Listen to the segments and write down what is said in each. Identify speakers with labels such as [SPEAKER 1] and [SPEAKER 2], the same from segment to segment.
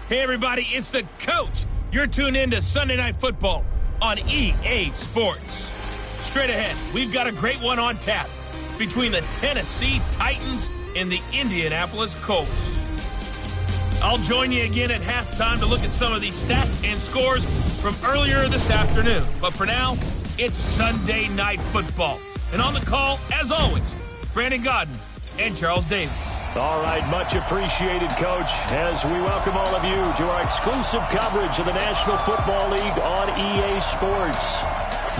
[SPEAKER 1] Hey, everybody, it's the Coach. You're tuned in to Sunday Night Football on EA Sports. Straight ahead, we've got a great one on tap between the Tennessee Titans and the Indianapolis Colts. I'll join you again at halftime to look at some of these stats and scores from earlier this afternoon. But for now, it's Sunday Night Football. And on the call, as always, Brandon Godden and Charles Davis.
[SPEAKER 2] All right, much appreciated, Coach, as we welcome all of you to our exclusive coverage of the National Football League on EA Sports.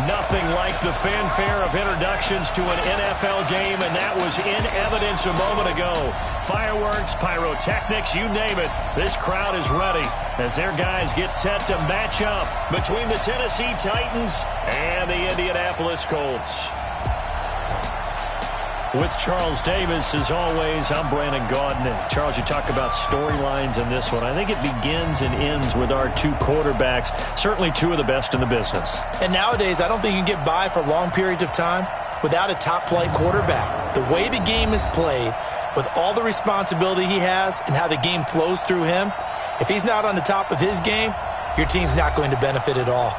[SPEAKER 2] Nothing like the fanfare of introductions to an NFL game, and that was in evidence a moment ago. Fireworks, pyrotechnics, you name it. This crowd is ready as their guys get set to match up between the Tennessee Titans and the Indianapolis Colts. With Charles Davis, as always, I'm Brandon Gaudin. Charles, you talk about storylines in this one. I think it begins and ends with our two quarterbacks, certainly two of the best in the business.
[SPEAKER 3] And nowadays, I don't think you can get by for long periods of time without a top-flight quarterback. The way the game is played, with all the responsibility he has and how the game flows through him, if he's not on the top of his game, your team's not going to benefit at all.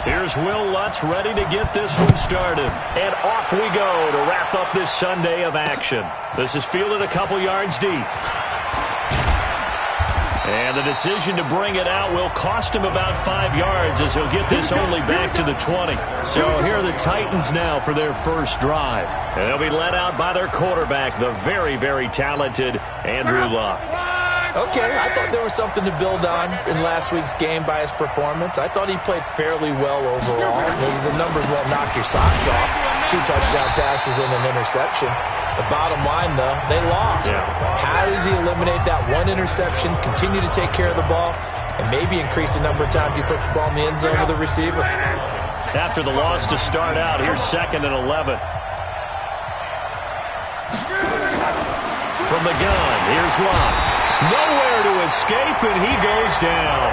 [SPEAKER 2] Here's Will Lutz ready to get this one started. And off we go to wrap up this Sunday of action. This is fielded a couple yards deep. And the decision to bring it out will cost him about 5 yards as he'll get this only back to the 20. So here are the Titans now for their first drive. And they'll be led out by their quarterback, the very, very talented Andrew Luck.
[SPEAKER 3] Okay, I thought there was something to build on in last week's game by his performance. I thought he played fairly well overall. The numbers won't knock your socks off. 2 touchdown passes and an interception. The bottom line, though, they lost. How does he eliminate that one interception, continue to take care of the ball, and maybe increase the number of times he puts the ball in the end zone with the receiver?
[SPEAKER 2] After the loss to start out, here's 2nd and 11. From the gun, here's Locke. Nowhere to escape, and he goes down.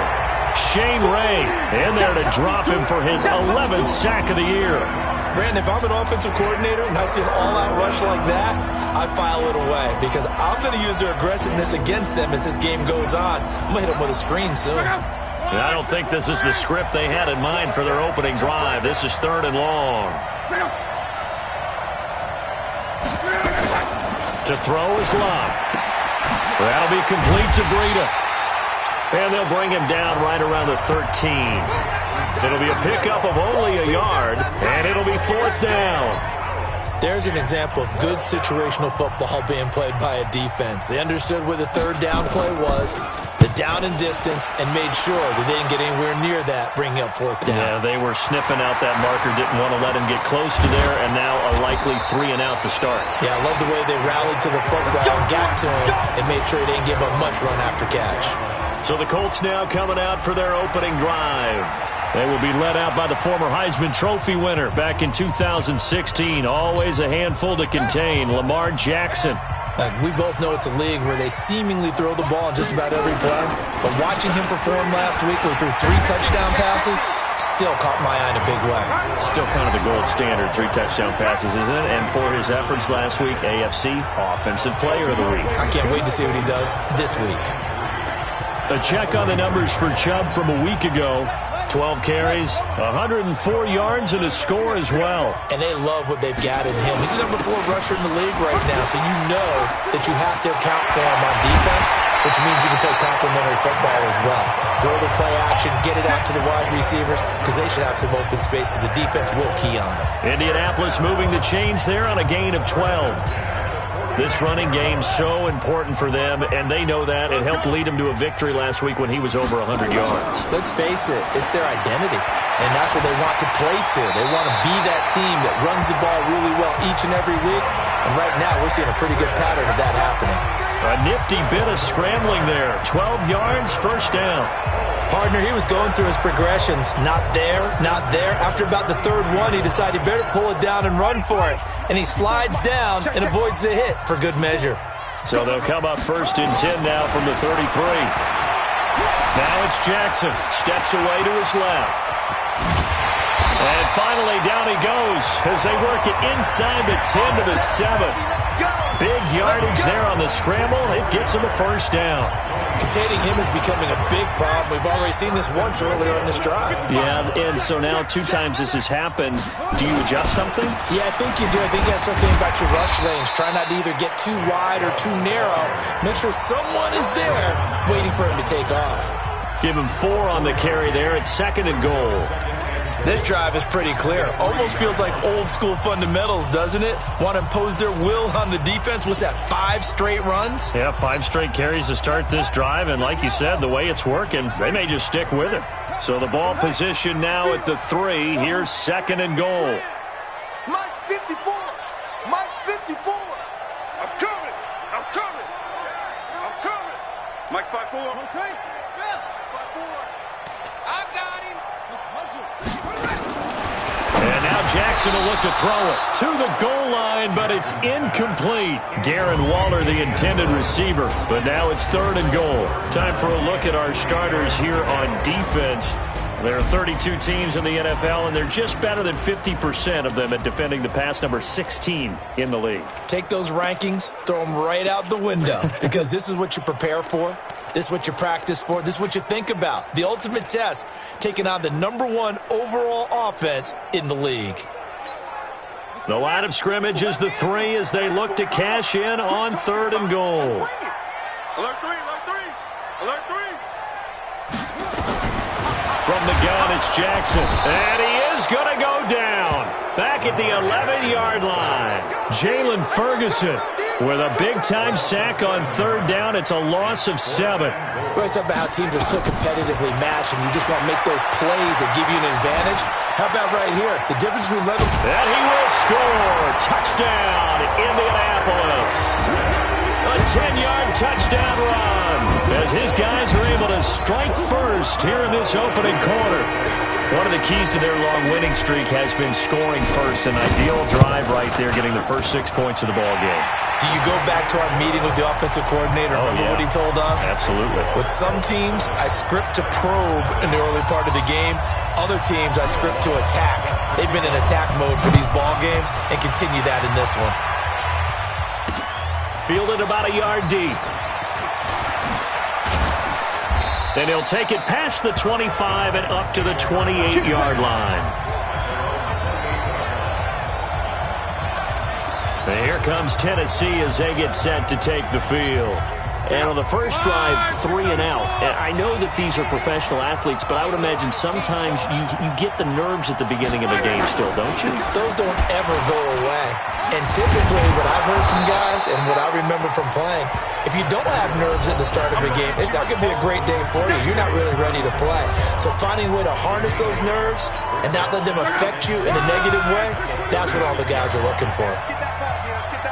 [SPEAKER 2] Shane Ray in there to drop him for his 11th sack of the year.
[SPEAKER 3] Brandon, if I'm an offensive coordinator and I see an all-out rush like that, I file it away because I'm going to use their aggressiveness against them as this game goes on. I'm going to hit them with a screen soon.
[SPEAKER 2] And I don't think this is the script they had in mind for their opening drive. This is 3rd and long. To throw is Locke. That'll be complete to Breida. And they'll bring him down right around the 13. It'll be a pickup of only a yard, and it'll be 4th down.
[SPEAKER 3] There's an example of good situational football being played by a defense. They understood where the 3rd down play was, the down and distance, and made sure that they didn't get anywhere near that, bringing up 4th down.
[SPEAKER 2] Yeah, they were sniffing out that marker, didn't want to let him get close to there, and now a likely 3 and out to start.
[SPEAKER 3] Yeah, I love the way they rallied to the football and got to him and made sure they didn't give up much run after catch.
[SPEAKER 2] So the Colts now coming out for their opening drive. They will be led out by the former Heisman Trophy winner back in 2016. Always a handful to contain, Lamar Jackson.
[SPEAKER 3] We both know it's a league where they seemingly throw the ball in just about every play. But watching him perform last week where he threw 3 touchdown passes still caught my eye in a big way.
[SPEAKER 2] Still kind of the gold standard, 3 touchdown passes, isn't it? And for his efforts last week, AFC Offensive Player of the Week.
[SPEAKER 3] I can't wait to see what he does this week.
[SPEAKER 2] A check on the numbers for Chubb from a week ago. 12 carries, 104 yards, and a score as well.
[SPEAKER 3] And they love what they've got in him. He's the number 4 rusher in the league right now, so you know that you have to account for him on defense, which means you can play complementary football as well. Throw the play action, get it out to the wide receivers, because they should have some open space, because the defense will key on it.
[SPEAKER 2] Indianapolis moving the chains there on a gain of 12. This running game's so important for them, and they know that. It helped lead them to a victory last week when he was over 100 yards.
[SPEAKER 3] Let's face it, it's their identity, and that's what they want to play to. They want to be that team that runs the ball really well each and every week, and right now we're seeing a pretty good pattern of that happening.
[SPEAKER 2] A nifty bit of scrambling there. 12 yards, 1st down.
[SPEAKER 3] Partner, he was going through his progressions. Not there, not there. After about the 3rd one, he decided he better pull it down and run for it. And he slides down and avoids the hit for good measure.
[SPEAKER 2] So they'll come up 1st and 10 now from the 33. Now it's Jackson. Steps away to his left. And finally down he goes as they work it inside the 10 to the 7. Big yardage there on the scramble. It gets him a 1st down.
[SPEAKER 3] Containing him is becoming a big problem. We've already seen this once earlier in this drive.
[SPEAKER 2] Yeah, and so now 2 times this has happened. Do you adjust something?
[SPEAKER 3] Yeah, I think you do. I think you have to start thinking about your rush lanes. Try not to either get too wide or too narrow. Make sure someone is there waiting for him to take off.
[SPEAKER 2] Give him 4 on the carry there. It's 2nd and goal.
[SPEAKER 3] This drive is pretty clear. Almost feels like old school fundamentals, doesn't it? Want to impose their will on the defense. What's that, 5 straight runs?
[SPEAKER 2] Yeah, 5 straight carries to start this drive. And like you said, the way it's working, they may just stick with it. So the ball position now at the 3. Here's 2nd and goal.
[SPEAKER 4] Mike 54. Mike 54. I'm coming. I'm coming. I'm coming. Mike 54. Rotate. Spell. 54. I got him.
[SPEAKER 2] And now Jackson will look to throw it to the goal line, but it's incomplete. Darren Waller, the intended receiver, but now it's 3rd and goal. Time for a look at our starters here on defense. There are 32 teams in the NFL, and they're just better than 50% of them at defending the pass, number 16 in the league.
[SPEAKER 3] Take those rankings, throw them right out the window, because this is what you prepare for. This is what you practice for. This is what you think about. The ultimate test, taking on the number 1 overall offense in the league.
[SPEAKER 2] The line of scrimmage is the 3 as they look to cash in on 3rd and goal.
[SPEAKER 4] Alert 3. Alert 3. Alert 3.
[SPEAKER 2] From the gun, it's Jackson. And he is going to go down. Back at the 11-yard line. Jalen Ferguson with a big-time sack on 3rd down. It's a loss of 7.
[SPEAKER 3] We always talk about how teams are so competitively matched, and you just want to make those plays that give you an advantage. How about right here? The difference between level...
[SPEAKER 2] And he will score. Touchdown, Indianapolis. A 10-yard touchdown run as his guys are able to strike first here in this opening quarter. One of the keys to their long winning streak has been scoring first. An ideal drive right there, getting the first 6 points of the ball game.
[SPEAKER 3] Do you go back to our meeting with the offensive coordinator? Remember what he told us?
[SPEAKER 2] Absolutely.
[SPEAKER 3] With some teams, I script to probe in the early part of the game. Other teams, I script to attack. They've been in attack mode for these ball games and continue that in this one.
[SPEAKER 2] Fielded about a yard deep. And he'll take it past the 25 and up to the 28-yard line. And here comes Tennessee as they get set to take the field. And on the first drive, 3 and out. And I know that these are professional athletes, but I would imagine sometimes you get the nerves at the beginning of a game still, don't you?
[SPEAKER 3] Those don't ever go away. And typically what I've heard from guys and what I remember from playing, if you don't have nerves at the start of a game, it's not going to be a great day for you. You're not really ready to play. So finding a way to harness those nerves and not let them affect you in a negative way, that's what all the guys are looking for.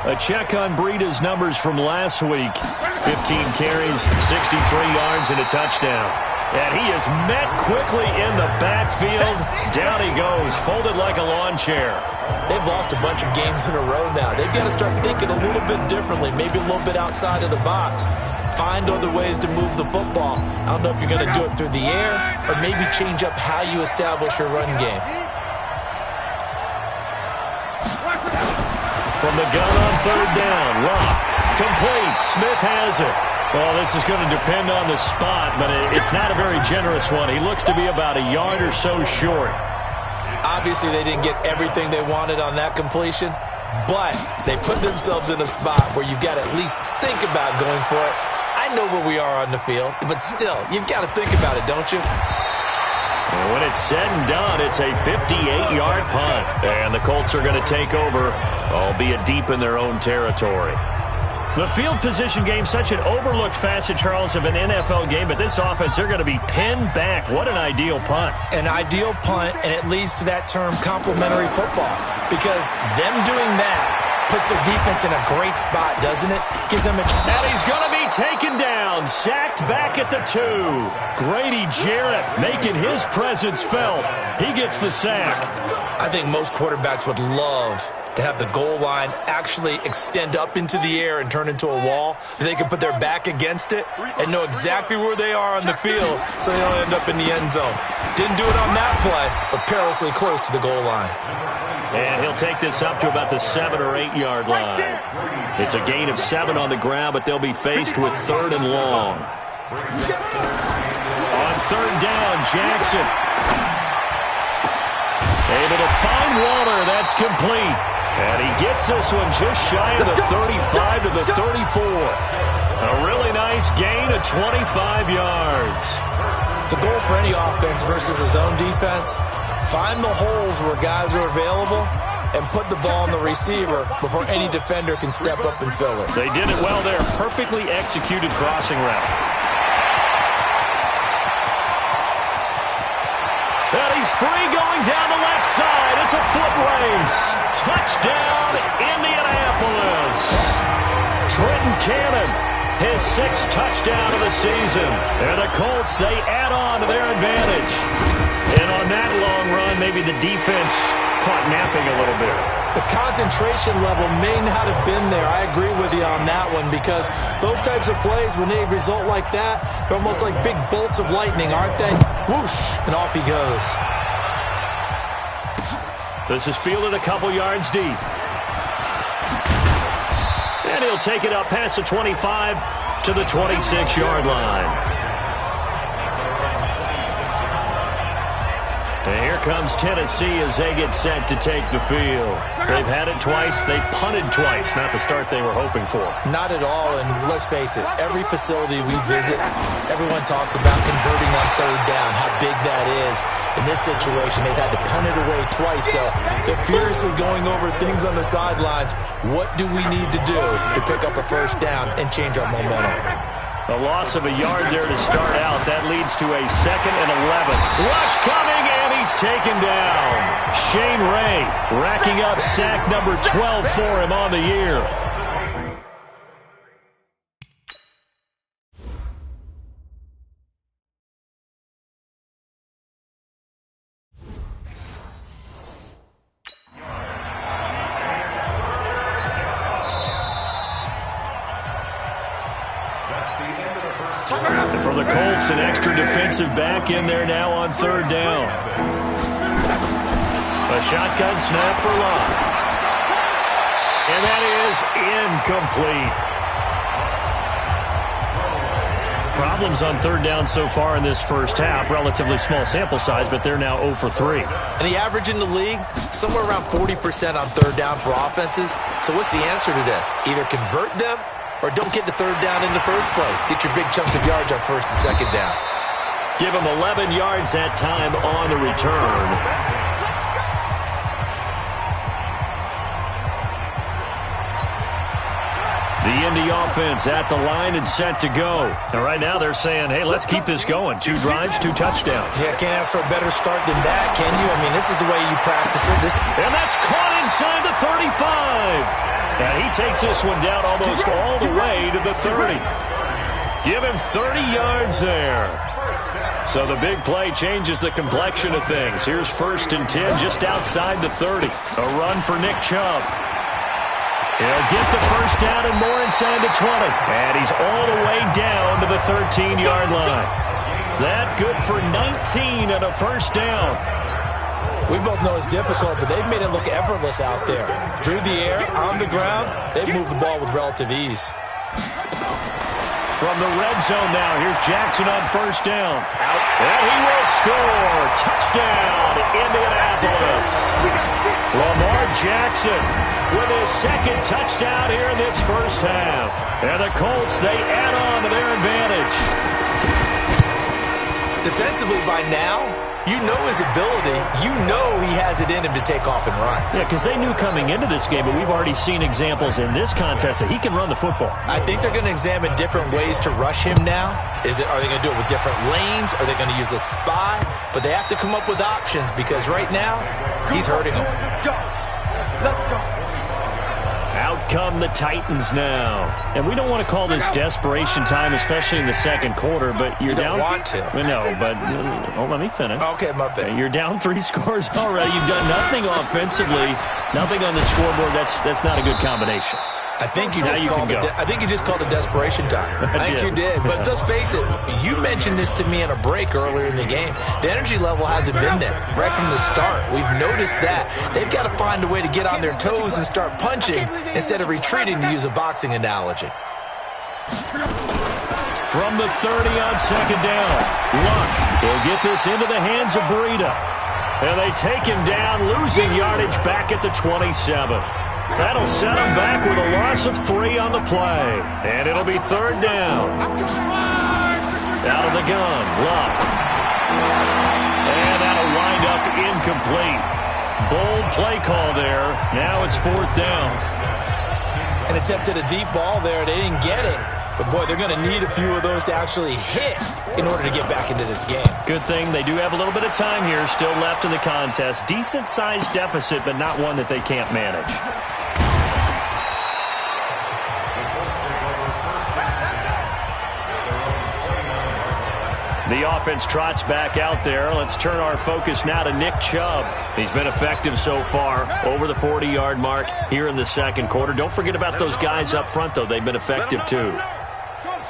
[SPEAKER 2] A check on Breida's numbers from last week. 15 carries, 63 yards, and a touchdown. And he is met quickly in the backfield. Down he goes, folded like a lawn chair.
[SPEAKER 3] They've lost a bunch of games in a row now. They've got to start thinking a little bit differently, maybe a little bit outside of the box. Find other ways to move the football. I don't know if you're going to do it through the air or maybe change up how you establish your run game.
[SPEAKER 2] From the gun on third down, Rock, complete, Smith has it. Well, this is going to depend on the spot, but it's not a very generous one. He looks to be about a yard or so short.
[SPEAKER 3] Obviously, they didn't get everything they wanted on that completion, but they put themselves in a spot where you've got to at least think about going for it. I know where we are on the field, but still, you've got to think about it, don't you?
[SPEAKER 2] And when it's said and done, it's a 58-yard punt. And the Colts are going to take over, albeit deep in their own territory. The field position game, such an overlooked facet, Charles, of an NFL game, but this offense, they're going to be pinned back. What an ideal punt.
[SPEAKER 3] An ideal punt, and it leads to that term complementary football, because them doing that puts their defense in a great spot, doesn't it? Gives them a...
[SPEAKER 2] And he's going to be taken down, sacked back at the 2. Grady Jarrett making his presence felt. He gets the sack.
[SPEAKER 3] I think most quarterbacks would love to have the goal line actually extend up into the air and turn into a wall. They can put their back against it and know exactly where they are on the field so they don't end up in the end zone. Didn't do it on that play, but perilously close to the goal line.
[SPEAKER 2] And he'll take this up to about the 7 or 8 yard line. It's a gain of 7 on the ground, but they'll be faced with 3rd and long. On 3rd down, Jackson. Able to find Waller. That's complete. And he gets this one just shy of the 35 to the 34. A really nice gain of 25 yards.
[SPEAKER 3] The goal for any offense versus a zone defense, find the holes where guys are available and put the ball on the receiver before any defender can step up and fill it.
[SPEAKER 2] They did it well there. Perfectly executed crossing route. And he's free going down the left side. It's a foot race. Touchdown, Indianapolis. Trenton Cannon, his 6th touchdown of the season. And the Colts, they add on to their advantage. And on that long run, maybe the defense caught napping a little bit.
[SPEAKER 3] The concentration level may not have been there. I agree with you on that one, because those types of plays, when they result like that, they're almost like big bolts of lightning, aren't they? Whoosh, and off he goes.
[SPEAKER 2] This is fielded a couple yards deep. And he'll take it up past the 25 to the 26-yard line. And here comes Tennessee as they get set to take the field. They've had it twice. They've punted twice. Not the start they were hoping for.
[SPEAKER 3] Not at all, and let's face it, every facility we visit, everyone talks about converting on 3rd down, how big that is. In this situation, they've had to punt it away twice, so they're furiously going over things on the sidelines. What do we need to do to pick up a 1st down and change our momentum?
[SPEAKER 2] A loss of a yard there to start out. That leads to a 2nd and 11. Rush coming, and he's taken down. Shane Ray racking up sack number 12 for him on the year. For the Colts, an extra defensive back in there now on 3rd down. A shotgun snap for Locke. And that is incomplete. Problems on 3rd down so far in this first half. Relatively small sample size, but they're now 0 for 3.
[SPEAKER 3] And the average in the league, somewhere around 40% on 3rd down for offenses. So what's the answer to this? Either convert them or don't get the third down in the first place. Get your big chunks of yards on first and second down.
[SPEAKER 2] Give him 11 yards that time on the return. The Indy offense at the line and set to go. And right now they're saying, hey, let's keep this going. 2 drives, 2 touchdowns.
[SPEAKER 3] Yeah, can't ask for a better start than that, can you? I mean, this is the way you practice it.
[SPEAKER 2] And that's caught inside the 35. And he takes this one down almost all the way to the 30. Give him 30 yards there. So the big play changes the complexion of things. Here's 1st and 10 just outside the 30. A run for Nick Chubb. He'll get the first down and more inside the 20. And he's all the way down to the 13-yard line. That good for 19 and a first down.
[SPEAKER 3] We both know it's difficult, but they've made it look effortless out there. Through the air, on the ground, they've moved the ball with relative ease.
[SPEAKER 2] From the red zone now, here's Jackson on first down. And he will score. Touchdown, Indianapolis. Lamar Jackson with his 2nd touchdown here in this first half. And the Colts, they add on to their advantage.
[SPEAKER 3] Defensively by now, you know his ability. You know he has it in him to take off and run.
[SPEAKER 2] Yeah, because they knew coming into this game, but we've already seen examples in this contest that he can run the football.
[SPEAKER 3] I think they're going to examine different ways to rush him now. Are they going to do it with different lanes? Are they going to use a spy? But they have to come up with options because right now, he's hurting them.
[SPEAKER 4] Let's go.
[SPEAKER 2] Out come the Titans now. And we don't want to call this desperation time, especially in the second quarter, but you're down.
[SPEAKER 3] You don't want to.
[SPEAKER 2] No, but let me finish.
[SPEAKER 3] Okay, my bad.
[SPEAKER 2] You're down 3 scores already. You've done nothing offensively, nothing on the scoreboard. That's not a good combination.
[SPEAKER 3] I think you just called it desperation time. I think you did. But let's face it, you mentioned this to me in a break earlier in the game. The energy level hasn't been there right from the start. We've noticed that. They've got to find a way to get on their toes and start punching instead of retreating, to use a boxing analogy.
[SPEAKER 2] From the 30 on second down, Luck will get this into the hands of Breida. And they take him down, losing yardage back at the 27. That'll set him back with a loss of 3 on the play. And it'll be 3rd down. Out of the gun, Luck. And that'll wind up incomplete. Bold play call there. Now it's 4th down.
[SPEAKER 3] And attempted a deep ball there. They didn't get it. But, boy, they're going to need a few of those to actually hit in order to get back into this game.
[SPEAKER 2] Good thing they do have a little bit of time here still left in the contest. Decent-sized deficit, but not one that they can't manage. The offense trots back out there. Let's turn our focus now to Nick Chubb. He's been effective so far, over the 40-yard mark here in the second quarter. Don't forget about those guys up front, though. They've been effective, too.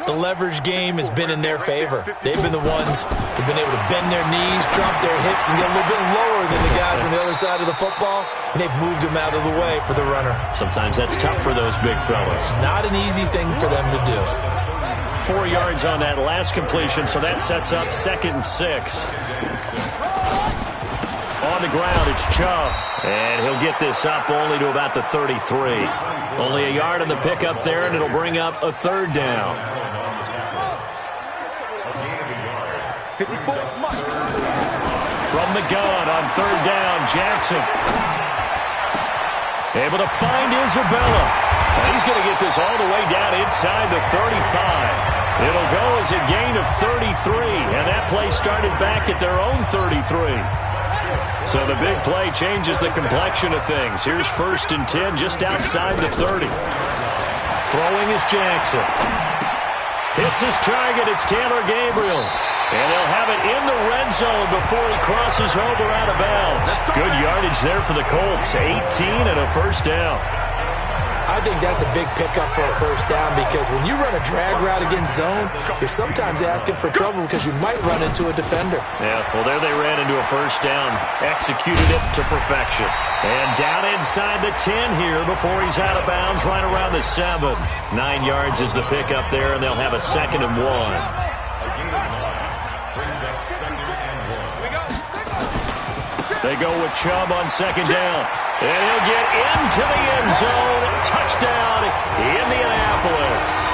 [SPEAKER 3] The leverage game has been in their favor. They've been the ones who've been able to bend their knees, drop their hips, and get a little bit lower than the guys on the other side of the football, and they've moved them out of the way for the runner.
[SPEAKER 2] Sometimes that's tough for those big fellas.
[SPEAKER 3] Not an easy thing for them to do.
[SPEAKER 2] 4 yards on that last completion, so that sets up 2nd and 6. On the ground, it's Chubb. And he'll get this up only to about the 33. Only a yard on the pickup there, and it'll bring up a 3rd down.
[SPEAKER 4] 54.
[SPEAKER 2] From the gun on 3rd down, Jackson. Able to find Isabella. And he's going to get this all the way down inside the 35. It'll go as a gain of 33, and that play started back at their own 33. So the big play changes the complexion of things. Here's 1st and 10 just outside the 30. Throwing is Jackson. Hits his target. It's Taylor Gabriel. And they'll have it in the red zone before he crosses over out of bounds. Good yardage there for the Colts. 18 and a first down.
[SPEAKER 3] I think that's a big pickup for a first down because when you run a drag route against zone, you're sometimes asking for trouble because you might run into a defender.
[SPEAKER 2] Yeah, well, there they ran into a first down. Executed it to perfection. And down inside the 10 here before he's out of bounds right around the 7. 9 yards is the pickup there, and they'll have a 2nd and 1. They go with Chubb on 2nd down. And he'll get into the end zone. Touchdown, Indianapolis.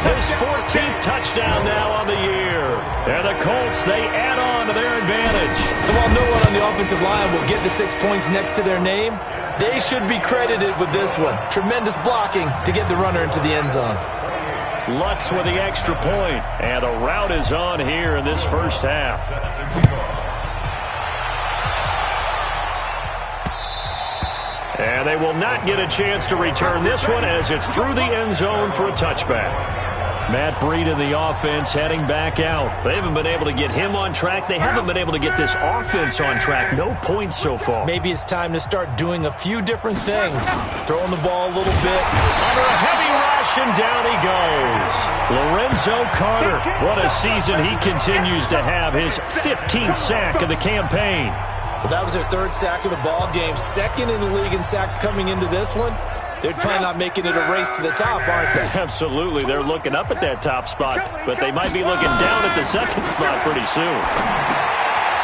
[SPEAKER 2] His 14th touchdown now on the year. And the Colts, they add on to their advantage.
[SPEAKER 3] And while no one on the offensive line will get the 6 points next to their name, they should be credited with this one. Tremendous blocking to get the runner into the end zone.
[SPEAKER 2] Lutz with the extra point. And the rout is on here in this first half. And they will not get a chance to return this one as it's through the end zone for a touchback. Matt Breed in the offense heading back out. They haven't been able to get him on track. They haven't been able to get this offense on track. No points so far.
[SPEAKER 3] Maybe it's time to start doing a few different things. Throwing the ball a little bit.
[SPEAKER 2] Under a heavy rush, and down he goes. Lorenzo Carter. What a season he continues to have. His 15th sack of the campaign.
[SPEAKER 3] Well, that was their 3rd sack of the ball game. 2nd in the league in sacks coming into this one. They're planning on making it a race to the top, aren't they?
[SPEAKER 2] Absolutely. They're looking up at that top spot, but they might be looking down at the 2nd spot pretty soon.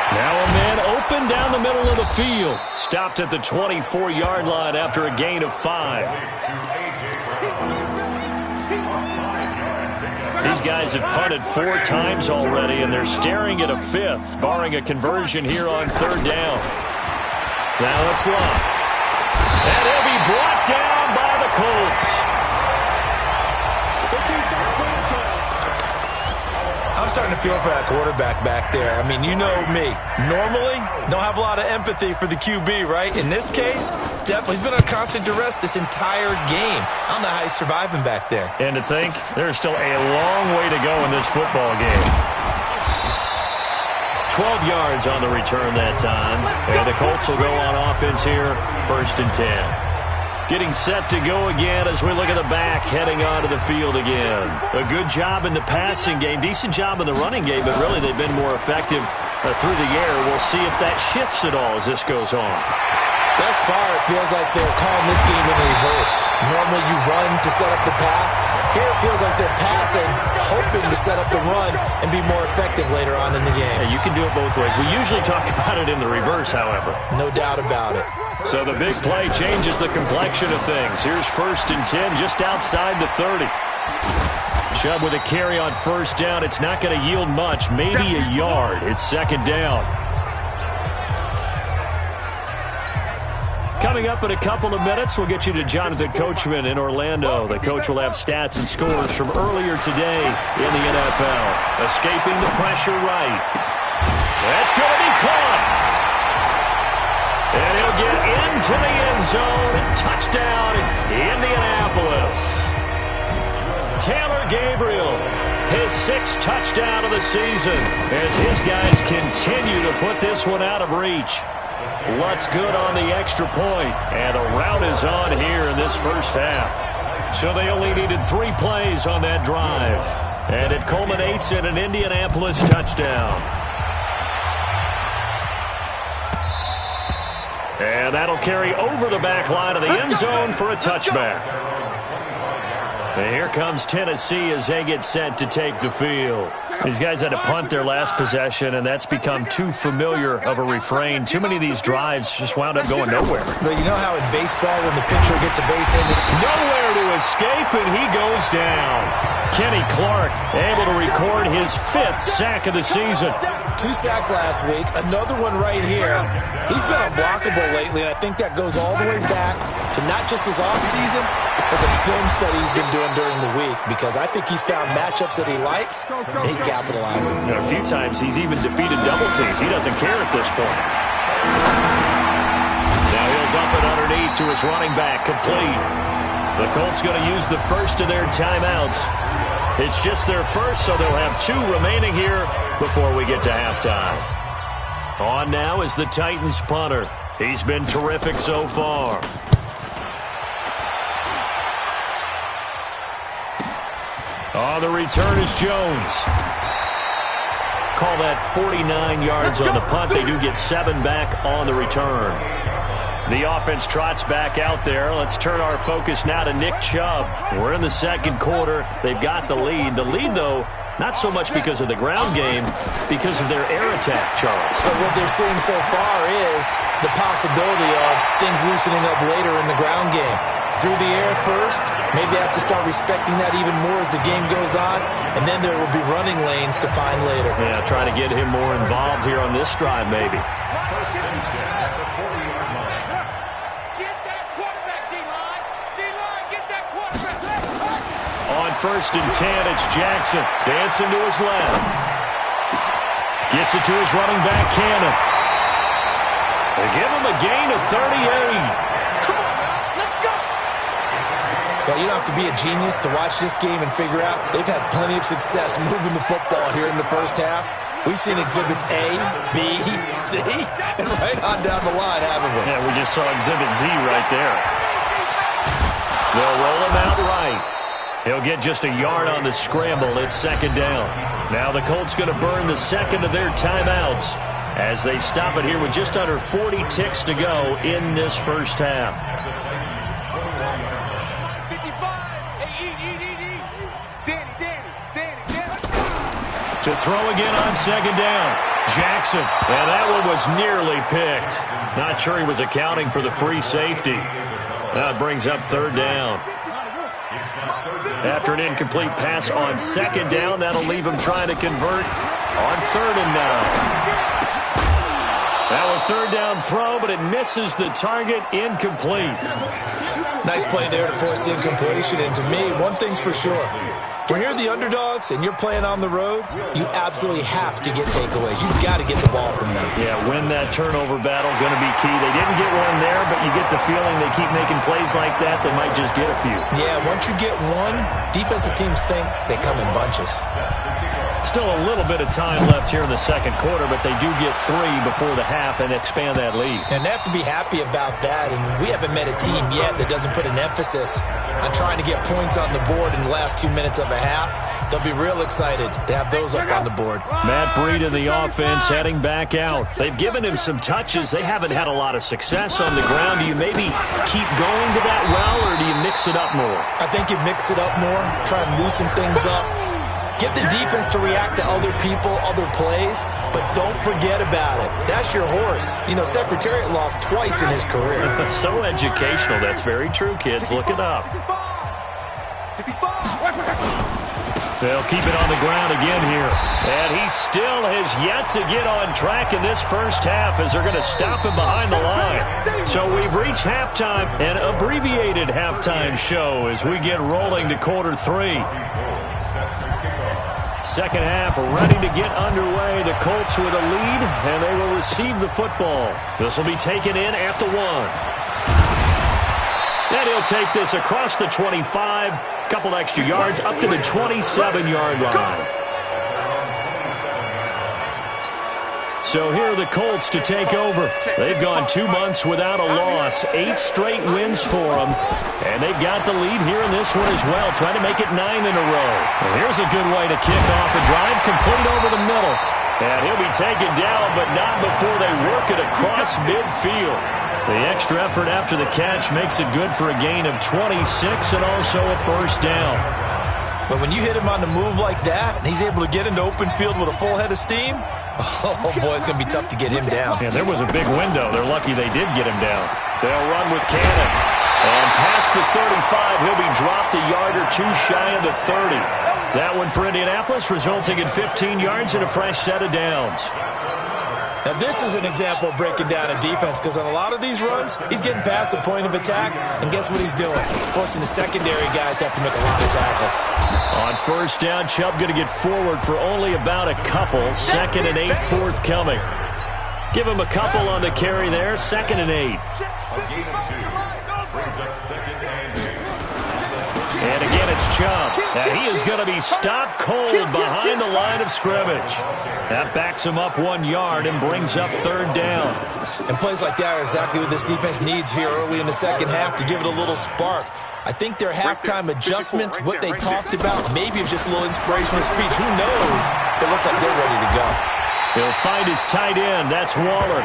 [SPEAKER 2] Now a man open down the middle of the field. Stopped at the 24-yard line after a gain of 5. These guys have punted 4 times already, and they're staring at a 5th, barring a conversion here on 3rd down. Now it's Love. And he'll be brought down by the Colts.
[SPEAKER 3] I'm starting to feel for that quarterback back there. I mean, you know me. Normally, don't have a lot of empathy for the QB, right? In this case, definitely. He's been on constant duress this entire game. I don't know how he's surviving back there.
[SPEAKER 2] And to think, there's still a long way to go in this football game. 12 yards on the return that time. And the Colts will go on offense here, 1st and 10. Getting set to go again as we look at the back, heading onto the field again. A good job in the passing game, decent job in the running game, but really they've been more effective through the air. We'll see if that shifts at all as this goes on.
[SPEAKER 3] Thus far, it feels like they're calling this game in reverse. Normally you run to set up the pass. Here it feels like they're passing, hoping to set up the run and be more effective later on in the game.
[SPEAKER 2] Yeah, you can do it both ways. We usually talk about it in the reverse, however.
[SPEAKER 3] No doubt about it.
[SPEAKER 2] So the big play changes the complexion of things. Here's 1st and 10 just outside the 30. Chubb with a carry on 1st down. It's not going to yield much, maybe a yard. It's 2nd down. Coming up in a couple of minutes, we'll get you to Jonathan Coachman in Orlando. The coach will have stats and scores from earlier today in the NFL. Escaping the pressure right. That's going to be caught. And he'll get into the end zone. Touchdown, Indianapolis. Taylor Gabriel, his 6th touchdown of the season as his guys continue to put this one out of reach. Lutz good on the extra point, and a rout is on here in this first half. So they only needed 3 plays on that drive, and it culminates in an Indianapolis touchdown. And that'll carry over the back line of the end zone for a touchback. And here comes Tennessee as they get set to take the field. These guys had to punt their last possession, and that's become too familiar of a refrain. Too many of these drives just wound up going nowhere.
[SPEAKER 3] But you know how in baseball when the pitcher gets a base hit?
[SPEAKER 2] Nowhere to escape, and he goes down. Kenny Clark able to record his 5th sack of the season.
[SPEAKER 3] 2 sacks last week, another one right here. He's been unblockable lately, and I think that goes all the way back to not just his offseason, but the film study he's been doing during the week, because I think he's found matchups that he likes, and he's capitalizing.
[SPEAKER 2] You know, a few times he's even defeated double teams. He doesn't care at this point. Now he'll dump it underneath to his running back, complete. The Colts going to use the first of their timeouts. It's just their first, so they'll have 2 remaining here before we get to halftime. On now is the Titans punter. He's been terrific so far. On the return is Jones. Call that 49 yards on the punt. They do get 7 back on the return. The offense trots back out there. Let's turn our focus now to Nick Chubb. We're in the 2nd quarter. They've got the lead. The lead, though, not so much because of the ground game, because of their air attack, Charles.
[SPEAKER 3] So what they're seeing so far is the possibility of things loosening up later in the ground game. through the air first. Maybe they have to start respecting that even more as the game goes on, and then there will be running lanes to find later.
[SPEAKER 2] Yeah, trying to get him more involved here on this drive, maybe. On 1st and 10, it's Jackson dancing to his left. Gets it to his running back, Cannon. They give him a gain of 38.
[SPEAKER 3] Well, you don't have to be a genius to watch this game and figure out they've had plenty of success moving the football here in the first half. We've seen exhibits A, B, C, and right on down the line, haven't we?
[SPEAKER 2] Yeah, we just saw exhibit Z right there. They'll roll him out right. He'll get just a yard on the scramble. It's 2nd down. Now the Colts going to burn the second of their timeouts as they stop it here with just under 40 ticks to go in this first half. To throw again on 2nd down. Jackson. And that one was nearly picked. Not sure he was accounting for the free safety. That brings up 3rd down. After an incomplete pass on 2nd down, that'll leave him trying to convert on 3rd and 9. Now a 3rd down throw, but it misses the target. Incomplete.
[SPEAKER 3] Nice play there to force the incompletion. And to me, one thing's for sure. When you're the underdogs and you're playing on the road, you absolutely have to get takeaways. You've got to get the ball from them.
[SPEAKER 2] Yeah, win that turnover battle, going to be key. They didn't get one there, but you get the feeling they keep making plays like that, they might just get a few.
[SPEAKER 3] Yeah, once you get one, defensive teams think they come in bunches.
[SPEAKER 2] Still a little bit of time left here in the 2nd quarter, but they do get 3 before the half and expand that lead.
[SPEAKER 3] And they have to be happy about that, and we haven't met a team yet that doesn't put an emphasis on trying to get points on the board in the last 2 minutes of a half. They'll be real excited to have those up on the board.
[SPEAKER 2] Matt Breed in the offense heading back out. They've given him some touches. They haven't had a lot of success on the ground. Do you maybe keep going to that well, or do you mix it up more?
[SPEAKER 3] I think you mix it up more, try and loosen things up. Get the defense to react to other people, other plays, but don't forget about it. That's your horse. You know, Secretariat lost twice in his career.
[SPEAKER 2] So educational. That's very true, kids. Look it up. They'll keep it on the ground again here. And he still has yet to get on track in this first half as they're going to stop him behind the line. So we've reached halftime, an abbreviated halftime show as we get rolling to quarter 3. Second half ready to get underway. The Colts with a lead, and they will receive the football. This will be taken in at the 1. And he'll take this across the 25, couple extra yards up to the 27-yard line. So here are the Colts to take over. They've gone 2 months without a loss, 8 straight wins for them. And they've got the lead here in this one as well, trying to make it 9 in a row. And here's a good way to kick off a drive, complete over the middle. And he'll be taken down, but not before they work it across midfield. The extra effort after the catch makes it good for a gain of 26 and also a first down.
[SPEAKER 3] But when you hit him on the move like that, and he's able to get into open field with a full head of steam, oh boy, it's going to be tough to get him down.
[SPEAKER 2] Yeah, there was a big window. They're lucky they did get him down. They'll run with Cannon. And past the 35, he'll be dropped a yard or 2 shy of the 30. That one for Indianapolis, resulting in 15 yards and a fresh set of downs.
[SPEAKER 3] Now, this is an example of breaking down a defense, because on a lot of these runs, he's getting past the point of attack, and guess what he's doing? Forcing the secondary guys to have to make a lot of tackles.
[SPEAKER 2] On first down, Chubb going to get forward for only about a couple. 2nd and 8 forthcoming. Give him a couple on the carry there. 2nd and 8. And again, it's Chubb. Now, he is going to be stopped cold behind the line of scrimmage. That backs him up 1 yard and brings up 3rd down.
[SPEAKER 3] And plays like that are exactly what this defense needs here early in the second half to give it a little spark. I think their halftime adjustments, what they talked about, maybe it was just a little inspirational speech. Who knows? It looks like they're ready to go.
[SPEAKER 2] He'll find his tight end. That's Waller.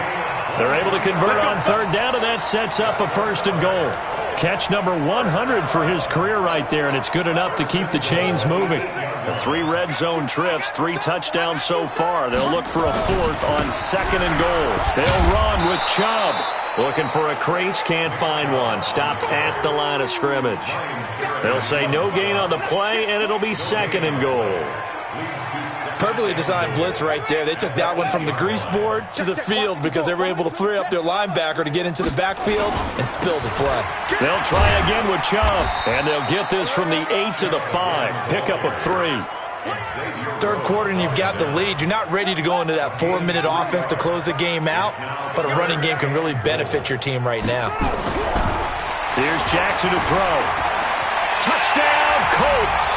[SPEAKER 2] They're able to convert on 3rd down, and that sets up a 1st and goal. Catch number 100 for his career right there, and it's good enough to keep the chains moving. The 3 red zone trips, 3 touchdowns so far. They'll look for a 4th on 2nd and goal. They'll run with Chubb. Looking for a crease, can't find one. Stopped at the line of scrimmage. They'll say no gain on the play, and it'll be 2nd and goal.
[SPEAKER 3] Perfectly designed blitz right there. They took that one from the grease board to the field because they were able to free up their linebacker to get into the backfield and spill the play.
[SPEAKER 2] They'll try again with Chubb, and they'll get this from the 8 to the 5. Pickup of 3.
[SPEAKER 3] Third quarter and you've got the lead. You're not ready to go into that 4-minute offense to close the game out, but a running game can really benefit your team right now.
[SPEAKER 2] Here's Jackson to throw. Touchdown, Colts!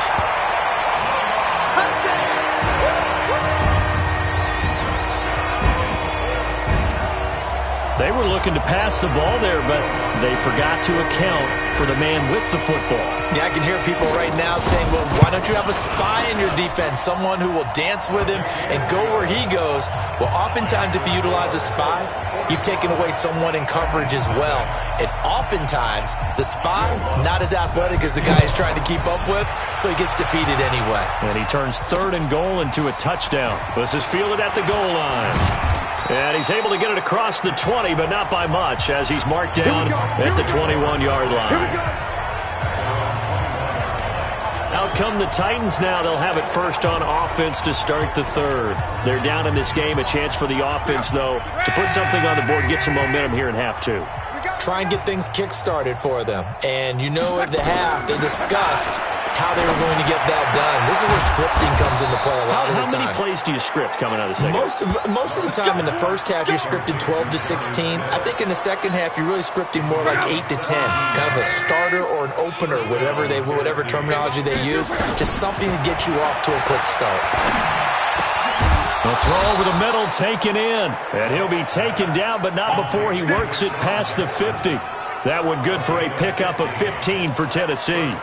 [SPEAKER 2] They were looking to pass the ball there, but they forgot to account for the man with the football.
[SPEAKER 3] Yeah, I can hear people right now saying, well, why don't you have a spy in your defense, someone who will dance with him and go where he goes? Well, oftentimes if you utilize a spy, you've taken away someone in coverage as well. And oftentimes, the spy, not as athletic as the guy he's trying to keep up with, so he gets defeated anyway.
[SPEAKER 2] And he turns 3rd and goal into a touchdown. This is fielded at the goal line. And he's able to get it across the 20, but not by much, as he's marked down at the 21-yard line. Out come the Titans now. They'll have it first on offense to start the 3rd. They're down in this game. A chance for the offense, though, to put something on the board, get some momentum here in half 2.
[SPEAKER 3] Try and get things kick-started for them. And you know at the half, they discussed how they were going to get that done. This is where scripting comes into play a lot of the time.
[SPEAKER 2] How many plays do you script coming out of the second?
[SPEAKER 3] Most of the time in the first half, you're scripting 12 to 16. I think in the second half, you're really scripting more like 8 to 10. Kind of a starter or an opener, whatever terminology they use. Just something to get you off to a quick start.
[SPEAKER 2] A throw over the middle, taken in. And he'll be taken down, but not before he works it past the 50. That one good for a pickup of 15 for Tennessee.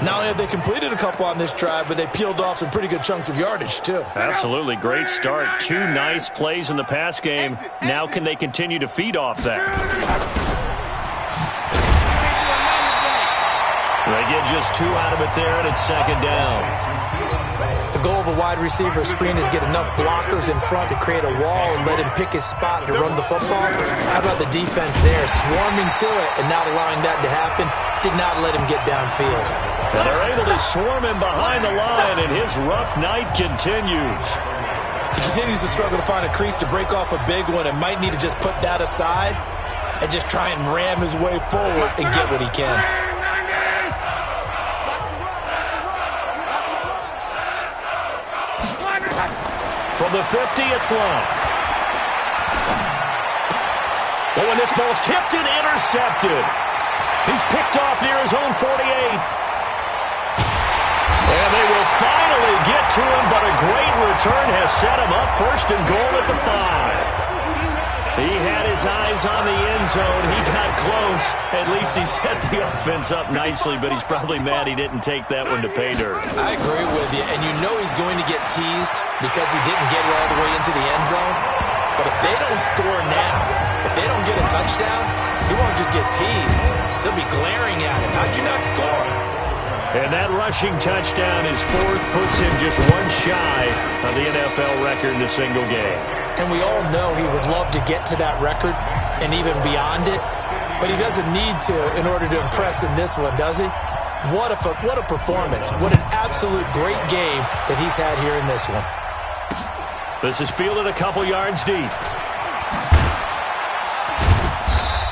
[SPEAKER 3] Not only have they completed a couple on this drive, but they peeled off some pretty good chunks of yardage, too.
[SPEAKER 2] Absolutely. Great start. 2 nice plays in the pass game. Now can they continue to feed off that? They get just 2 out of it there, and it's 2nd down.
[SPEAKER 3] The goal of a wide receiver screen is get enough blockers in front to create a wall and let him pick his spot to run the football. How about the defense there, swarming to it and not allowing that to happen? Did not let him get downfield.
[SPEAKER 2] And they're able to swarm him behind the line, and his rough night continues.
[SPEAKER 3] He continues to struggle to find a crease to break off a big one and might need to just put that aside and just try and ram his way forward and get what he can.
[SPEAKER 2] From the 50, it's Love. Oh, and this ball's tipped and intercepted. He's picked off near his own 48. And they will finally get to him, but a great return has set him up 1st and goal at the 5. He had his eyes on the end zone. He got close. At least he set the offense up nicely, but he's probably mad he didn't take that one to pay dirt.
[SPEAKER 3] I agree with you, and you know he's going to get teased because he didn't get it all the way into the end zone. But if they don't score now, if they don't get a touchdown, he won't just get teased. They'll be glaring at him. How'd you not score?
[SPEAKER 2] And that rushing touchdown, his 4th, puts him just 1 shy of the NFL record in a single game.
[SPEAKER 3] And we all know he would love to get to that record and even beyond it, but he doesn't need to in order to impress in this one, does he? What a performance. What an absolute great game that he's had here in this one.
[SPEAKER 2] This is fielded a couple yards deep.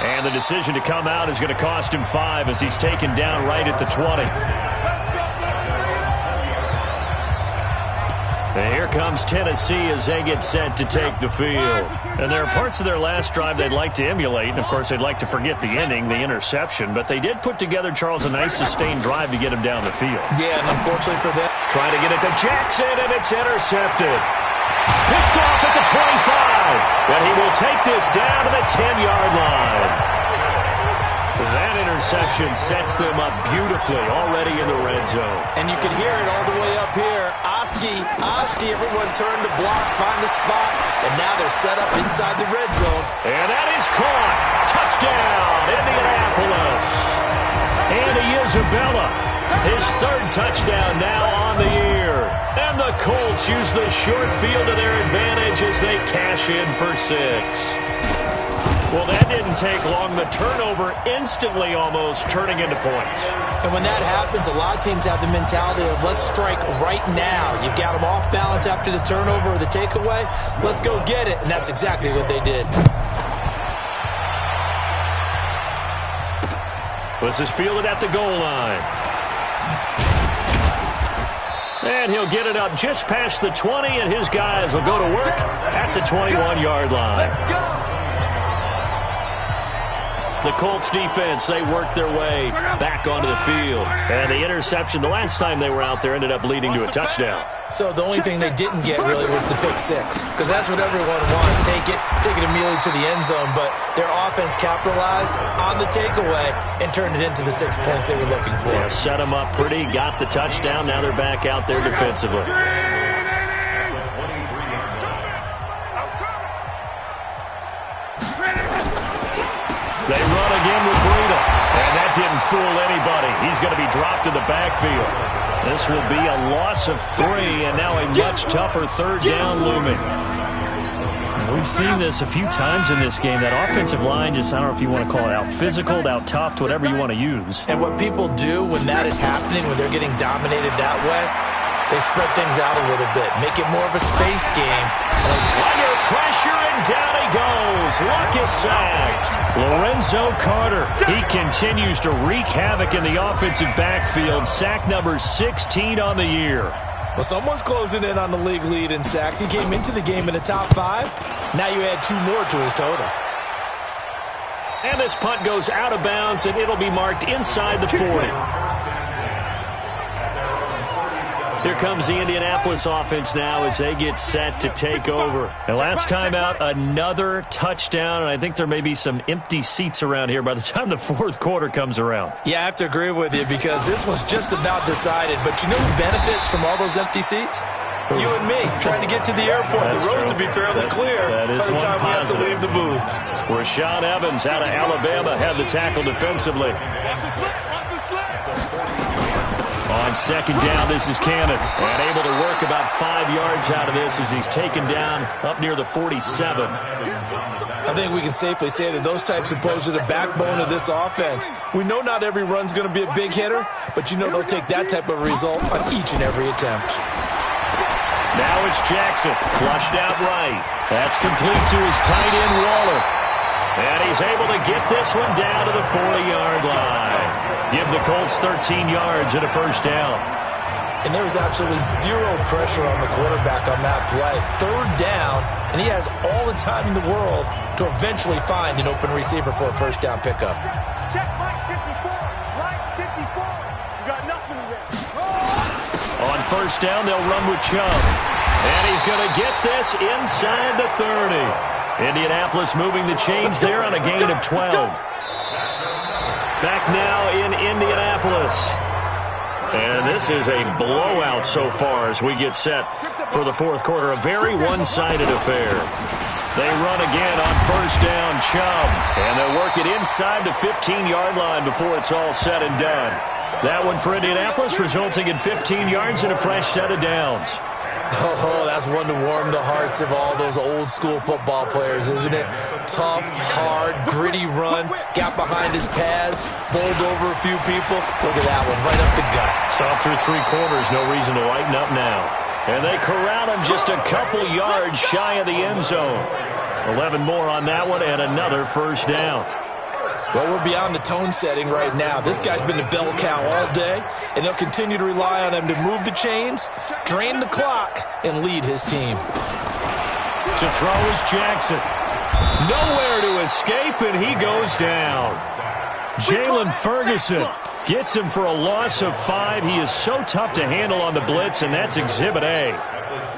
[SPEAKER 2] And the decision to come out is going to cost him 5 as he's taken down right at the 20. And here comes Tennessee as they get set to take the field. And there are parts of their last drive they'd like to emulate. And, of course, they'd like to forget the ending, the interception. But they did put together, Charles, a nice sustained drive to get him down the field.
[SPEAKER 3] Yeah, and unfortunately for them,
[SPEAKER 2] trying to get it to Jackson, and it's intercepted. Picked off at the 25. And he will take this down to the 10-yard line. That interception sets them up beautifully already in the red zone.
[SPEAKER 3] And you can hear it all the way up here. Oski, everyone turned to block, find a spot, and now they're set up inside the red zone.
[SPEAKER 2] And that is caught. Touchdown, Indianapolis. Andy Isabella, his 3rd touchdown now on the year. And the Colts use the short field to their advantage as they cash in for 6. Well, that didn't take long. The turnover instantly almost turning into points.
[SPEAKER 3] And when that happens, a lot of teams have the mentality of let's strike right now. You've got them off balance after the turnover or the takeaway. Let's go get it. And that's exactly what they did.
[SPEAKER 2] This is fielded at the goal line. And he'll get it up just past the 20, and his guys will go to work at the 21-yard line. The Colts defense, they worked their way back onto the field. And the interception, the last time they were out there, ended up leading to a touchdown.
[SPEAKER 3] So the only thing they didn't get really was the pick six, because that's what everyone wants. Take it immediately to the end zone. But their offense capitalized on the takeaway and turned it into the 6 points they were looking for.
[SPEAKER 2] Yeah, set them up pretty, got the touchdown. Now they're back out there defensively. They run again with Breida. And that didn't fool anybody. He's going to be dropped in the backfield. This will be a loss of 3, and now a much tougher third down looming.
[SPEAKER 5] We've seen this a few times in this game. That offensive line just, I don't know if you want to call it out physical, out tough, whatever you want to use.
[SPEAKER 3] And what people do when that is happening, when they're getting dominated that way, they spread things out a little bit, make it more of a space game.
[SPEAKER 2] Under pressure, and down he goes. Luck is sacked.
[SPEAKER 5] Lorenzo Carter, he continues to wreak havoc in the offensive backfield. Sack number 16 on the year.
[SPEAKER 3] Well, someone's closing in on the league lead in sacks. He came into the game in the top 5. Now you add 2 more to his total.
[SPEAKER 2] And this punt goes out of bounds, and it'll be marked inside the 40. Here comes the Indianapolis offense now as they get set to take over. And last time out, another touchdown, and I think there may be some empty seats around here by the time the fourth quarter comes around.
[SPEAKER 3] Yeah, I have to agree with you because this one's just about decided. But you know who benefits from all those empty seats? You and me, trying to get to the airport.
[SPEAKER 2] That's
[SPEAKER 3] the roads
[SPEAKER 2] true.
[SPEAKER 3] will be fairly clear
[SPEAKER 2] That is
[SPEAKER 3] by the time we have to leave the booth.
[SPEAKER 2] Rashaan Evans out of Alabama had the tackle defensively. On second down, this is Cannon. And able to work about 5 yards out of this as he's taken down up near the 47.
[SPEAKER 3] I think we can safely say that those types of plays are the backbone of this offense. We know not every run's going to be a big hitter, but you know they'll take that type of result on each and every attempt.
[SPEAKER 2] Now it's Jackson, flushed out right. That's complete to his tight end, Waller. And he's able to get this one down to the 40-yard line. Give the Colts 13 yards and a first down.
[SPEAKER 3] And there was absolutely zero pressure on the quarterback on that play. Third down, and he has all the time in the world to eventually find an open receiver for a first down pickup.
[SPEAKER 4] Check Mike 54. Mike 54. You got nothing there.
[SPEAKER 2] On first down, they'll run with Chubb. And he's going to get this inside the 30. Indianapolis moving the chains there on a gain of 12. Back now in Indianapolis. And this is a blowout so far as we get set for the fourth quarter. A very one-sided affair. They run again on first down, Chubb. And they'll work it inside the 15-yard line before it's all said and done. That one for Indianapolis resulting in 15 yards and a fresh set of downs.
[SPEAKER 3] Oh, that's one to warm the hearts of all those old-school football players, isn't it? Tough, hard, gritty run, got behind his pads, bowled over a few people. Look at that one, right up the gut.
[SPEAKER 2] Saw through 3 quarters, no reason to lighten up now. And they corral him just a couple yards shy of the end zone. 11 more on that one and another first down.
[SPEAKER 3] Well, we're beyond the tone setting right now. This guy's been a bell cow all day, and they'll continue to rely on him to move the chains, drain the clock, and lead his team.
[SPEAKER 2] To throw is Jackson. Nowhere to escape, and he goes down. Jalen Ferguson gets him for a loss of 5. He is so tough to handle on the blitz, and that's Exhibit A.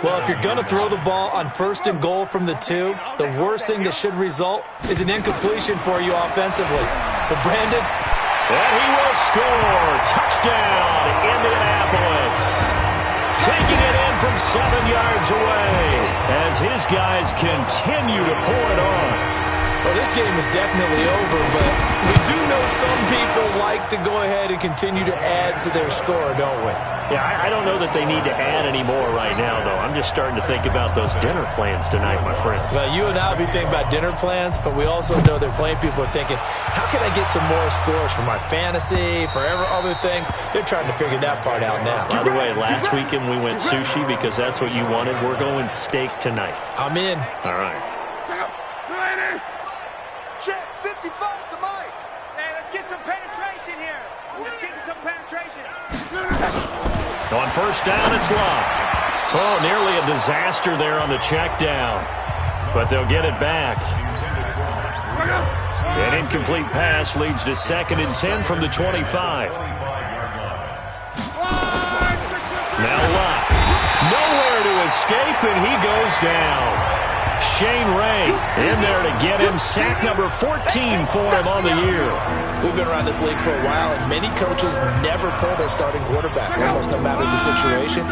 [SPEAKER 3] Well, if you're going to throw the ball on first and goal from the 2, the worst thing that should result is an incompletion for you offensively. But Brandon,
[SPEAKER 2] and he will score. Touchdown, Indianapolis. Taking it in from 7 yards away as his guys continue to pour it on.
[SPEAKER 3] Well, this game is definitely over, but we do know some people like to go ahead and continue to add to their score, don't we?
[SPEAKER 5] Yeah, I don't know that they need to add any more right now, though. I'm just starting to think about those dinner plans tonight, my friend.
[SPEAKER 3] Well, you and I will be thinking about dinner plans, but we also know they're playing people are thinking, how can I get some more scores for my fantasy, for other things? They're trying to figure that part out now.
[SPEAKER 5] By the way, last weekend we went sushi because that's what you wanted. We're going steak tonight.
[SPEAKER 3] I'm in.
[SPEAKER 5] All right.
[SPEAKER 4] Check 55 to Mike.
[SPEAKER 6] Hey, let's get some penetration here. Let's get some penetration.
[SPEAKER 5] On first down, it's Love. Oh, nearly a disaster there on the check down. But they'll get it back. An incomplete pass leads to 2nd and 10 from the 25. Now Love. Nowhere to escape, and he goes down. Shane Ray in there to get him. Sack number 14 for him on the year.
[SPEAKER 3] We've been around this league for a while, and many coaches never pull their starting quarterback, almost no matter the situation.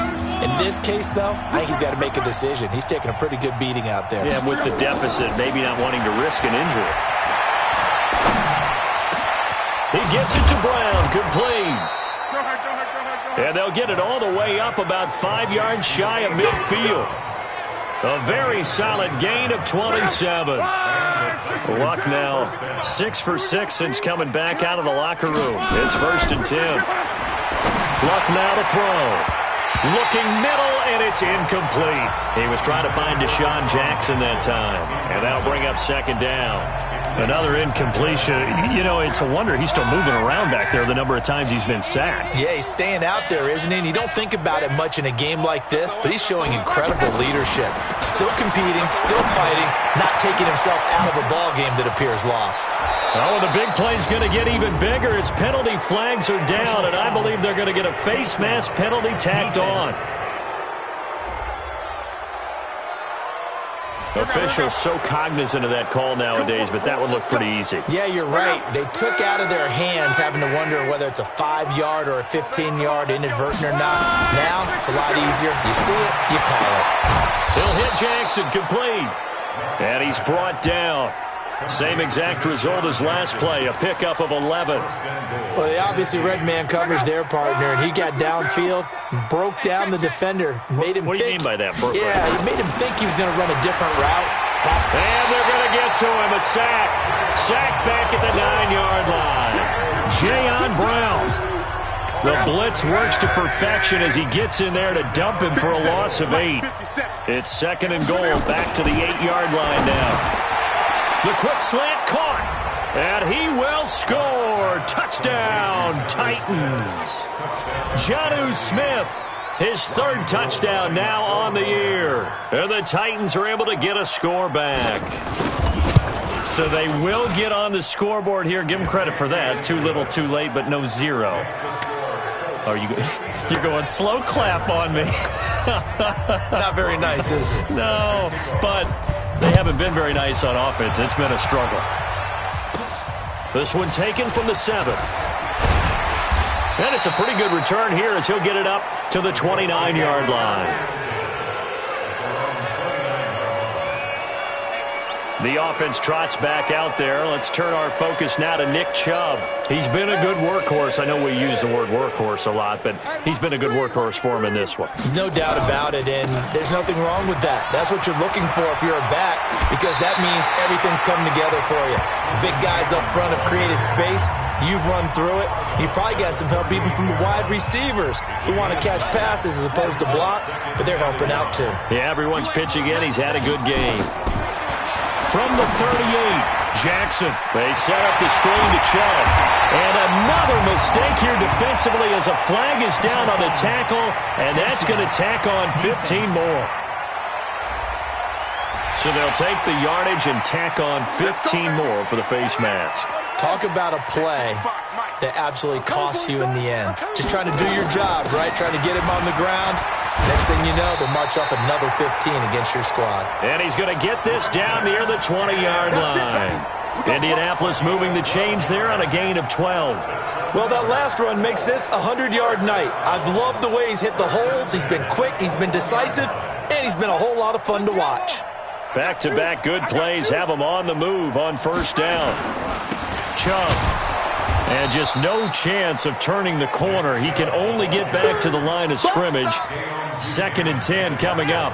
[SPEAKER 3] In this case, though, I think he's got to make a decision. He's taking a pretty good beating out there.
[SPEAKER 5] Yeah, with the deficit, maybe not wanting to risk an injury. He gets it to Brown, complete. And they'll get it all the way up about 5 yards shy of midfield. A very solid gain of 27. Luck now 6 for 6 since coming back out of the locker room. It's 1st and 10. Luck now to throw. Looking middle, and it's incomplete. He was trying to find Deshaun Jackson that time. And that'll bring up 2nd down. Another incompletion. You know, it's a wonder he's still moving around back there the number of times he's been sacked.
[SPEAKER 3] Yeah, he's staying out there, isn't he? And you don't think about it much in a game like this, but he's showing incredible leadership. Still competing, still fighting, not taking himself out of a ball game that appears lost.
[SPEAKER 5] Oh, and the big play's going to get even bigger as penalty flags are down, and I believe they're going to get a face mask penalty tacked on. Officials so cognizant of that call nowadays, but that would look pretty easy.
[SPEAKER 3] Yeah, you're right. They took out of their hands having to wonder whether it's a 5-yard or a 15-yard inadvertent or not. Now, it's a lot easier. You see it, you call it.
[SPEAKER 5] He'll hit Jackson, complete. And he's brought down. Same exact result as last play, a pickup of 11.
[SPEAKER 3] Well, they obviously red man coverage their partner, and he got downfield, broke down the defender, made him
[SPEAKER 5] What do you mean by that?
[SPEAKER 3] Yeah, he made him think he was going to run a different route.
[SPEAKER 5] And they're going to get to him, a sack. Sack back at the 9-yard line. Jayon Brown. The blitz works to perfection as he gets in there to dump him for a loss of 8. It's 2nd and goal, back to the 8-yard line now. The quick slant caught, and he will score. Touchdown, Titans. Jonnu Smith, his 3rd touchdown now on the year. And the Titans are able to get a score back. So they will get on the scoreboard here. Give them credit for that. Too little, too late, but no 0. Oh, you're going slow clap on me.
[SPEAKER 3] Not very nice, is it?
[SPEAKER 5] No, but they haven't been very nice on offense. It's been a struggle. This one taken from the 7. And it's a pretty good return here as he'll get it up to the 29-yard line. The offense trots back out there. Let's turn our focus now to Nick Chubb. He's been a good workhorse. I know we use the word workhorse a lot, but he's been a good workhorse for him in this one.
[SPEAKER 3] No doubt about it, and there's nothing wrong with that. That's what you're looking for if you're a back, because that means everything's coming together for you. Big guys up front have created space. You've run through it. You've probably got some help even from the wide receivers who want to catch passes as opposed to block, but they're helping out too.
[SPEAKER 5] Yeah, everyone's pitching in. He's had a good game. From the 38, Jackson. They set up the screen to Chubb. And another mistake here defensively as a flag is down on the tackle, and that's going to tack on 15 more. So they'll take the yardage and tack on 15 more for the face mask.
[SPEAKER 3] Talk about a play that absolutely costs you in the end. Just trying to do your job, right? Trying to get him on the ground. Next thing you know, they'll march up another 15 against your squad.
[SPEAKER 5] And he's going to get this down near the 20-yard line. Indianapolis moving the chains there on a gain of 12.
[SPEAKER 3] Well, that last run makes this a 100-yard night. I've loved the way he's hit the holes. He's been quick, he's been decisive, and he's been a whole lot of fun to watch.
[SPEAKER 5] Back-to-back good plays have him on the move on first down. Chubb. And just no chance of turning the corner. He can only get back to the line of scrimmage. 2nd and 10 coming up.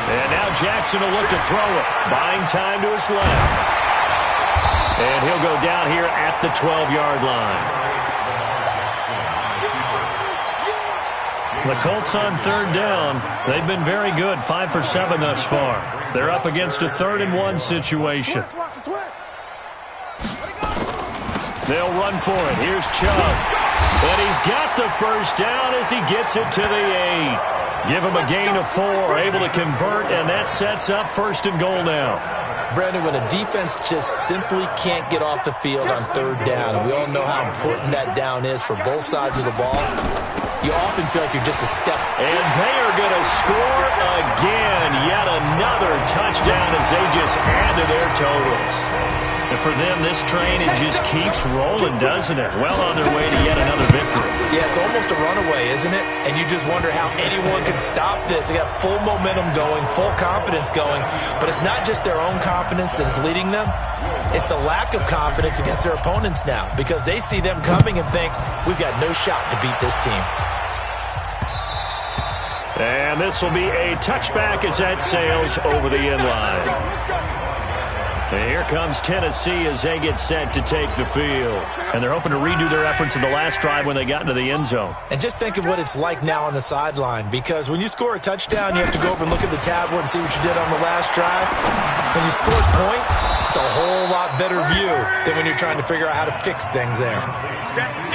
[SPEAKER 5] And now Jackson will look to throw it. Buying time to his left. And he'll go down here at the 12-yard line. The Colts on 3rd down. They've been very good, 5 for 7 thus far. They're up against a 3rd and 1 situation. They'll run for it. Here's Chubb. And he's got the first down as he gets it to the 8. Give him a gain of 4, able to convert, and that sets up 1st and goal now.
[SPEAKER 3] Brandon, when a defense just simply can't get off the field on 3rd down, and we all know how important that down is for both sides of the ball, you often feel like you're just a step.
[SPEAKER 5] And they are going to score again. Yet another touchdown as they just add to their totals. And for them, this train, it just keeps rolling, doesn't it? Well on their way to yet another victory.
[SPEAKER 3] Yeah, it's almost a runaway, isn't it? And you just wonder how anyone can stop this. They got full momentum going, full confidence going. But it's not just their own confidence that is leading them. It's the lack of confidence against their opponents now, because they see them coming and think, we've got no shot to beat this team.
[SPEAKER 5] And this will be a touchback as that sails over the end line. And here comes Tennessee as they get set to take the field. And they're hoping to redo their efforts in the last drive when they got into the end zone.
[SPEAKER 3] And just think of what it's like now on the sideline, because when you score a touchdown, you have to go over and look at the tablet and see what you did on the last drive. When you scored points, it's a whole lot better view than when you're trying to figure out how to fix things there.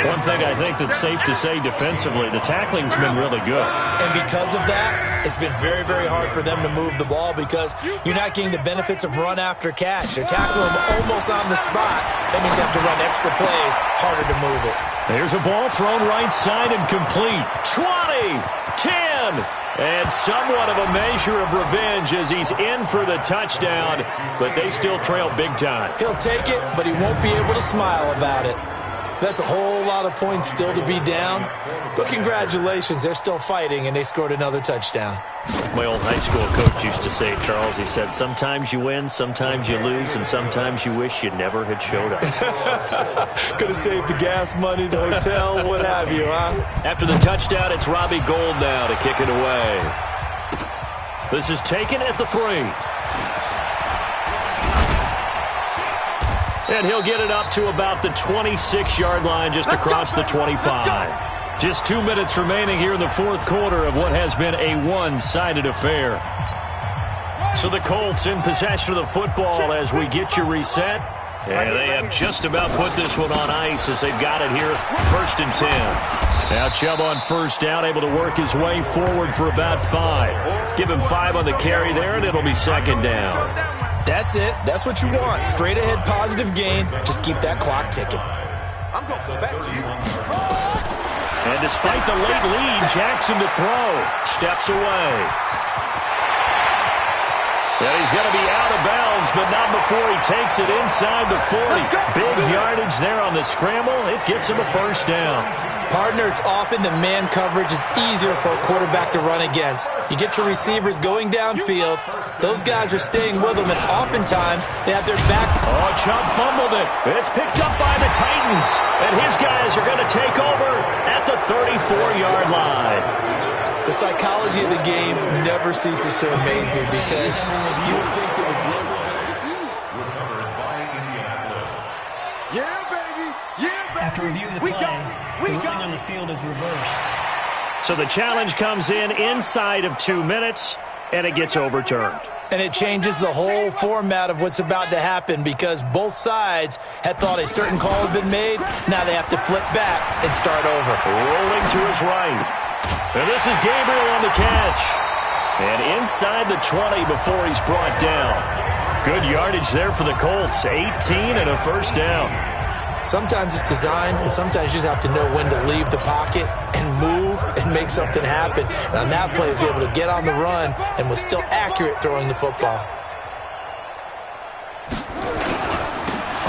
[SPEAKER 5] One thing I think that's safe to say defensively, the tackling's been really good.
[SPEAKER 3] And because of that, it's been very, very hard for them to move the ball because you're not getting the benefits of run after catch. They're tackling them almost on the spot. That means you have to run extra plays, harder to move it.
[SPEAKER 5] There's a ball thrown right side and complete. 20, 10, and somewhat of a measure of revenge as he's in for the touchdown, but they still trail big time.
[SPEAKER 3] He'll take it, but he won't be able to smile about it. That's a whole lot of points still to be down. But congratulations, they're still fighting, and they scored another touchdown.
[SPEAKER 5] My old high school coach used to say, Charles, he said, sometimes you win, sometimes you lose, and sometimes you wish you never had showed up.
[SPEAKER 3] Could have saved the gas money, the hotel, what have you, huh?
[SPEAKER 5] After the touchdown, it's Robbie Gould now to kick it away. This is taken at the 3. And he'll get it up to about the 26-yard line just across the 25. Just 2 minutes remaining here in the 4th quarter of what has been a one-sided affair. So the Colts in possession of the football as we get you reset. And they have just about put this one on ice as they've got it here, 1st and 10. Now Chubb on first down, able to work his way forward for about 5. Give him 5 on the carry there, and it'll be 2nd down.
[SPEAKER 3] That's it. That's what you want. Straight ahead positive gain. Just keep that clock ticking.
[SPEAKER 4] I'm going to go back to you.
[SPEAKER 5] And despite the late lead, Jackson to throw. Steps away. And he's going to be out of bounds, but not before he takes it inside the 40. Big yardage there on the scramble. It gets him a first down.
[SPEAKER 3] Partner, it's often the man coverage is easier for a quarterback to run against. You get your receivers going downfield. Those guys are staying with them, and oftentimes they have their back.
[SPEAKER 5] Oh, Chubb fumbled it. It's picked up by the Titans. And his guys are going to take over at the 34-yard line.
[SPEAKER 3] The psychology of the game never ceases to amaze me because you would think that it's never.
[SPEAKER 4] Yeah, baby. Yeah, baby.
[SPEAKER 7] After review of the play, the ruling on the field is reversed.
[SPEAKER 5] So the challenge comes in inside of 2 minutes, and it gets overturned.
[SPEAKER 3] And it changes the whole format of what's about to happen because both sides had thought a certain call had been made. Now they have to flip back and start over.
[SPEAKER 5] Rolling to his right. And this is Gabriel on the catch. And inside the 20 before he's brought down. Good yardage there for the Colts. 18 and a first down.
[SPEAKER 3] Sometimes it's designed, and sometimes you just have to know when to leave the pocket and move and make something happen. And on that play, he was able to get on the run and was still accurate throwing the football.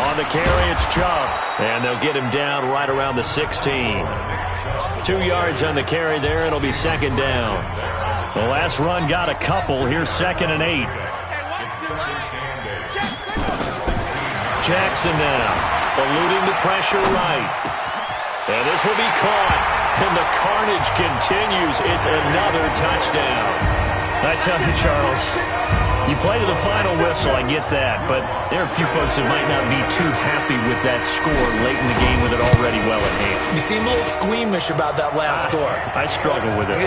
[SPEAKER 5] On the carry, it's Chubb. And they'll get him down right around the 16. 2 yards on the carry there. It'll be second down. The last run got a couple. Here's 2nd and 8. Jackson now, eluding the pressure right. And this will be caught. And the carnage continues. It's another touchdown. I tell you, Charles, you play to the final whistle, I get that, but there are a few folks that might not be too happy with that score late in the game with it already well in hand.
[SPEAKER 3] You seem a little squeamish about that last score.
[SPEAKER 5] I struggle with it.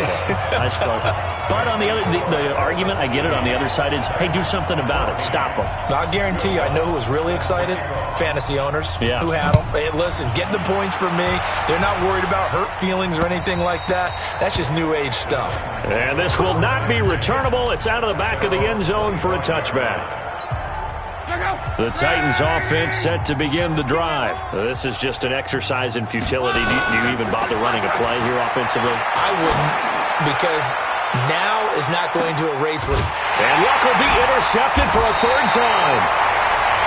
[SPEAKER 5] I struggle. But on the other, the argument, I get it, on the other side is, hey, do something about it. Stop them.
[SPEAKER 3] I guarantee you, I know who was really excited. Fantasy owners who had them. Hey, listen, get the points for me. They're not worried about hurt feelings or anything like that. That's just new age stuff.
[SPEAKER 5] And this will not be returnable. It's out of the back of the end zone for a touchback. The Titans offense set to begin the drive. This is just an exercise in futility. Do you even bother running a play here offensively?
[SPEAKER 3] I wouldn't, because now is not going to erase what...
[SPEAKER 5] And Luck will be intercepted for a 3rd time.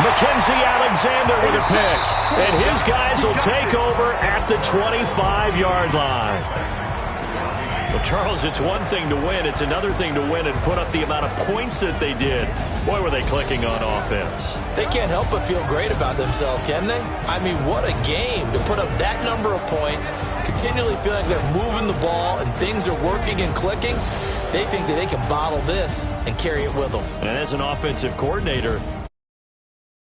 [SPEAKER 5] Mackenzie Alexander with a pick. And his guys will take over at the 25-yard line. Well, Charles, it's one thing to win. It's another thing to win and put up the amount of points that they did. Boy, were they clicking on offense.
[SPEAKER 3] They can't help but feel great about themselves, can they? I mean, what a game to put up that number of points, continually feeling like they're moving the ball and things are working and clicking. They think that they can bottle this and carry it with them.
[SPEAKER 5] And as an offensive coordinator,